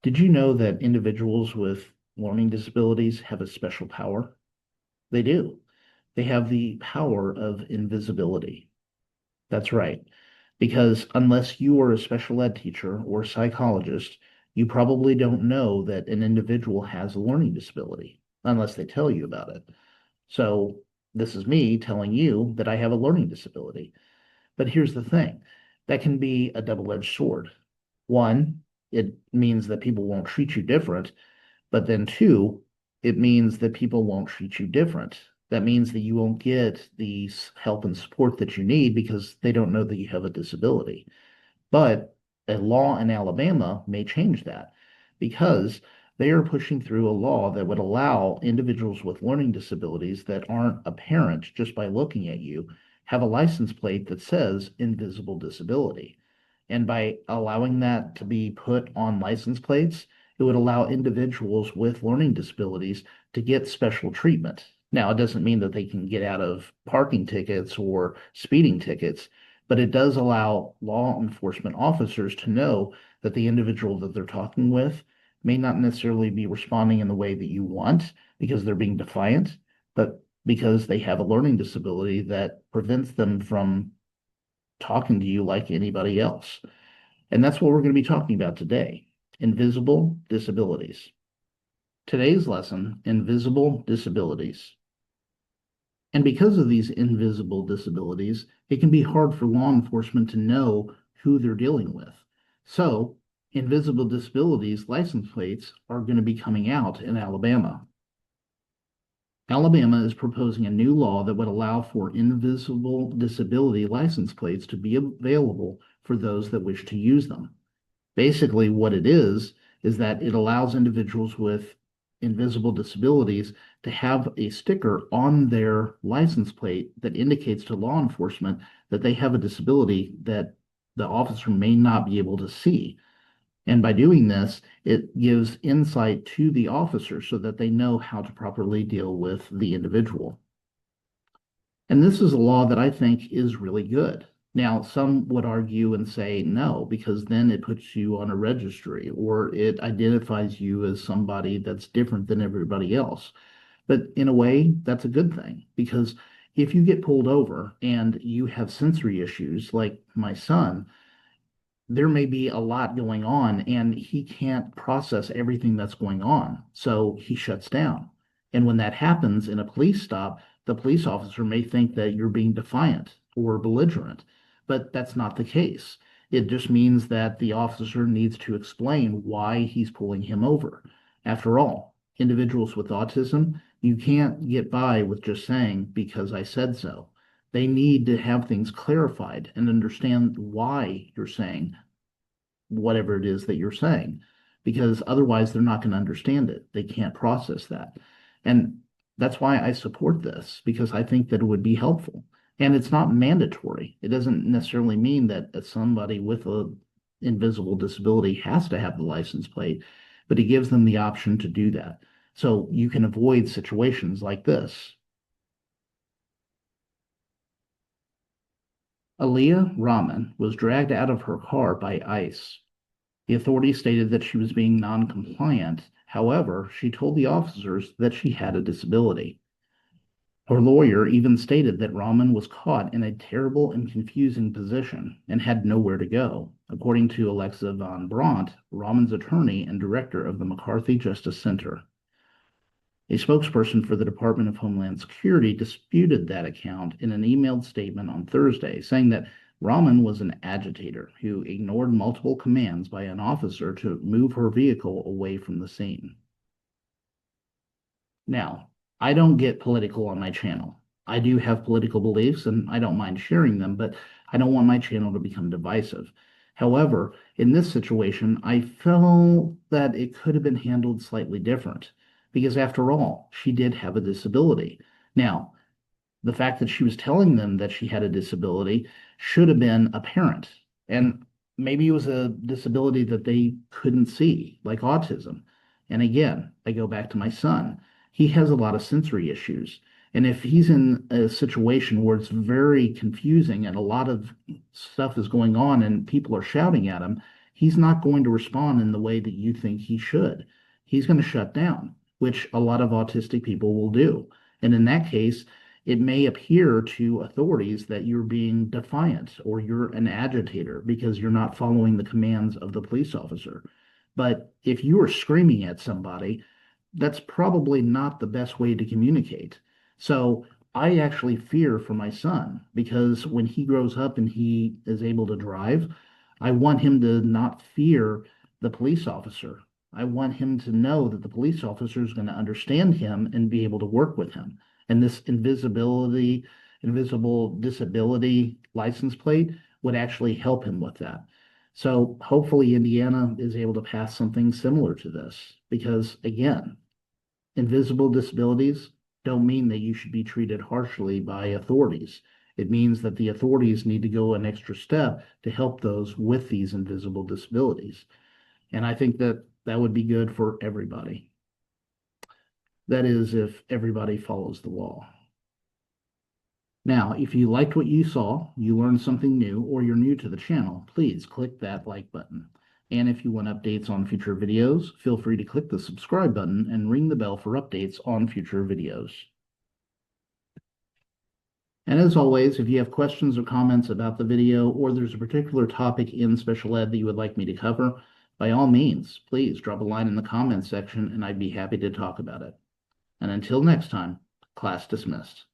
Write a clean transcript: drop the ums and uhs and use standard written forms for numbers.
Did you know that individuals with learning disabilities have a special power? They do. They have the power of invisibility. That's right. Because unless you are a special ed teacher or psychologist, you probably don't know that an individual has a learning disability unless they tell you about it. So this is me telling you that I have a learning disability. But here's the thing, that can be a double-edged sword. One, it means that people won't treat you different. But then two, it means that people won't treat you different. That means that you won't get the help and support that you need because they don't know that you have a disability. But a law in Alabama may change that because they are pushing through a law that would allow individuals with learning disabilities that aren't apparent just by looking at you have a license plate that says invisible disability. And by allowing that to be put on license plates, it would allow individuals with learning disabilities to get special treatment. Now, it doesn't mean that they can get out of parking tickets or speeding tickets, but it does allow law enforcement officers to know that the individual that they're talking with may not necessarily be responding in the way that you want because they're being defiant, but because they have a learning disability that prevents them from talking to you like anybody else. And that's what we're going to be talking about today, invisible disabilities. Today's lesson, invisible disabilities. And because of these invisible disabilities, it can be hard for law enforcement to know who they're dealing with. So, invisible disabilities license plates are going to be coming out in Alabama. Alabama is proposing a new law that would allow for invisible disability license plates to be available for those that wish to use them. Basically, what it is that it allows individuals with invisible disabilities to have a sticker on their license plate that indicates to law enforcement that they have a disability that the officer may not be able to see. And by doing this, it gives insight to the officer so that they know how to properly deal with the individual. And this is a law that I think is really good. Now, some would argue and say no, because then it puts you on a registry or it identifies you as somebody that's different than everybody else. But in a way, that's a good thing because if you get pulled over and you have sensory issues like my son, there may be a lot going on and he can't process everything that's going on. So he shuts down. And when that happens in a police stop, the police officer may think that you're being defiant or belligerent, but that's not the case. It just means that the officer needs to explain why he's pulling him over. After all, individuals with autism, you can't get by with just saying, because I said so. They need to have things clarified and understand why you're saying whatever it is that you're saying, because otherwise they're not going to understand it. They can't process that. And that's why I support this, because I think that it would be helpful. And it's not mandatory. It doesn't necessarily mean that somebody with a invisible disability has to have the license plate, but it gives them the option to do that. So you can avoid situations like this. Aaliyah Rahman was dragged out of her car by ICE. The authorities stated that she was being non-compliant. However, she told the officers that she had a disability. Her lawyer even stated that Rahman was caught in a terrible and confusing position and had nowhere to go. According to Alexa Von Brandt, Rahman's attorney and director of the McCarthy Justice Center. A spokesperson for the Department of Homeland Security disputed that account in an emailed statement on Thursday, saying that Rahman was an agitator who ignored multiple commands by an officer to move her vehicle away from the scene. Now, I don't get political on my channel. I do have political beliefs and I don't mind sharing them, but I don't want my channel to become divisive. However, in this situation, I felt that it could have been handled slightly different because, after all, she did have a disability. Now, the fact that she was telling them that she had a disability should have been apparent. And maybe it was a disability that they couldn't see, like autism. And again, I go back to my son. He has a lot of sensory issues. And if he's in a situation where it's very confusing and a lot of stuff is going on and people are shouting at him, he's not going to respond in the way that you think he should. He's going to shut down, which a lot of autistic people will do. And in that case, it may appear to authorities that you're being defiant or you're an agitator because you're not following the commands of the police officer. But if you are screaming at somebody, that's probably not the best way to communicate. So I actually fear for my son because when he grows up and he is able to drive, I want him to not fear the police officer. I want him to know that the police officer is going to understand him and be able to work with him. And this invisible disability license plate would actually help him with that. So hopefully Indiana is able to pass something similar to this because again, invisible disabilities don't mean that you should be treated harshly by authorities. It means that the authorities need to go an extra step to help those with these invisible disabilities. And I think that that would be good for everybody. That is, if everybody follows the law. Now, if you liked what you saw, you learned something new, or you're new to the channel, please click that like button. And if you want updates on future videos, feel free to click the subscribe button and ring the bell for updates on future videos. And as always, if you have questions or comments about the video, or there's a particular topic in special ed that you would like me to cover, by all means, please drop a line in the comments section and I'd be happy to talk about it. And until next time, class dismissed.